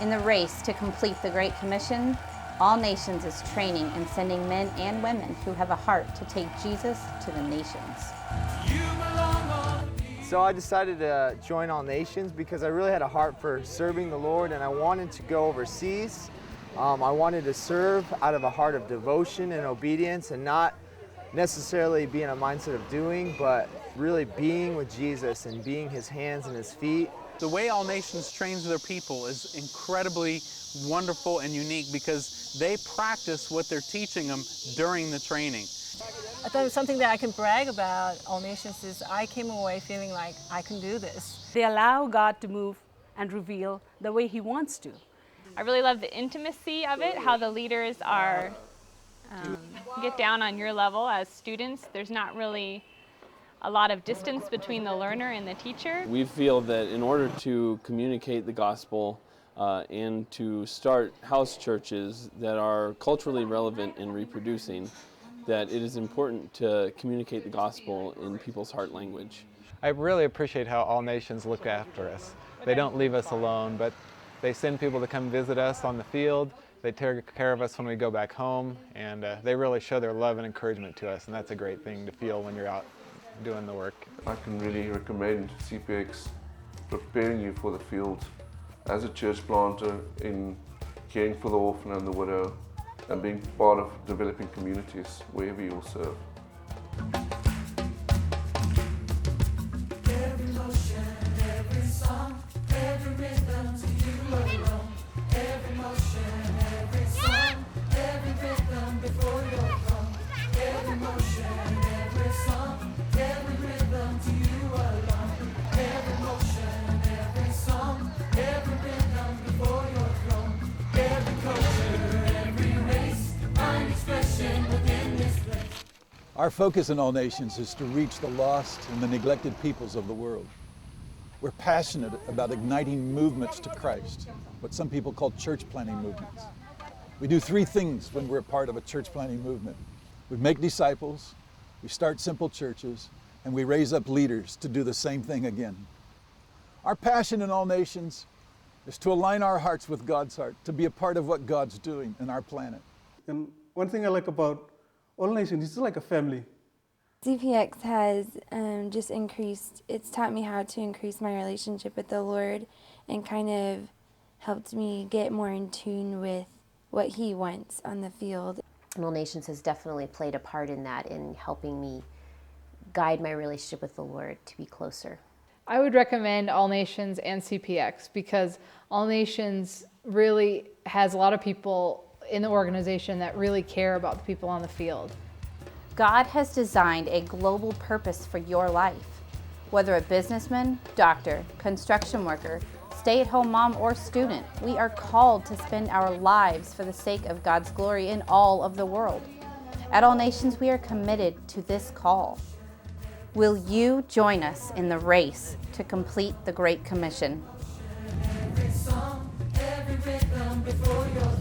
In the race to complete the Great Commission, All Nations is training and sending men and women who have a heart to take Jesus to the nations. So I decided to join All Nations because I really had a heart for serving the Lord, and I wanted to go overseas. I wanted to serve out of a heart of devotion and obedience, and not necessarily be in a mindset of doing, but really being with Jesus and being his hands and his feet. The way All Nations trains their people is incredibly wonderful and unique because they practice what they're teaching them during the training. I thought it was something that I can brag about. All Nations is I came away feeling like I can do this. They allow God to move and reveal the way he wants to. I really love the intimacy of it, how the leaders are get down on your level as students. There's not really a lot of distance between the learner and the teacher. We feel that in order to communicate the gospel and to start house churches that are culturally relevant and reproducing, that it is important to communicate the gospel in people's heart language. I really appreciate how All Nations look after us. They don't leave us alone, but they send people to come visit us on the field. They take care of us when we go back home, and they really show their love and encouragement to us, and that's a great thing to feel when you're out doing the work. I can really recommend CPX preparing you for the field as a church planter in caring for the orphan and the widow, and being part of developing communities wherever you will serve. Every motion, every song, every rhythm to you alone. Every motion, every song, every rhythm before your throne. Every motion, every song, every rhythm to you alone. Every motion, every song, every rhythm before your throne. Every culture, every race, find expression within this place. Our focus in All Nations is to reach the lost and the neglected peoples of the world. We're passionate about igniting movements to Christ, what some people call church planting movements. We do three things when we're a part of a church planting movement. We make disciples, we start simple churches, and we raise up leaders to do the same thing again. Our passion in All Nations is to align our hearts with God's heart, to be a part of what God's doing in our planet. And one thing I like about All Nations, it's like a family. CPX has just increased, it's taught me how to increase my relationship with the Lord and kind of helped me get more in tune with what he wants on the field. And All Nations has definitely played a part in that, in helping me guide my relationship with the Lord to be closer. I would recommend All Nations and CPX because All Nations really has a lot of people in the organization that really care about the people on the field. God has designed a global purpose for your life. Whether a businessman, doctor, construction worker, stay-at-home mom, or student, we are called to spend our lives for the sake of God's glory in all of the world. At All Nations, we are committed to this call. Will you join us in the race to complete the Great Commission? Every song, every rhythm before your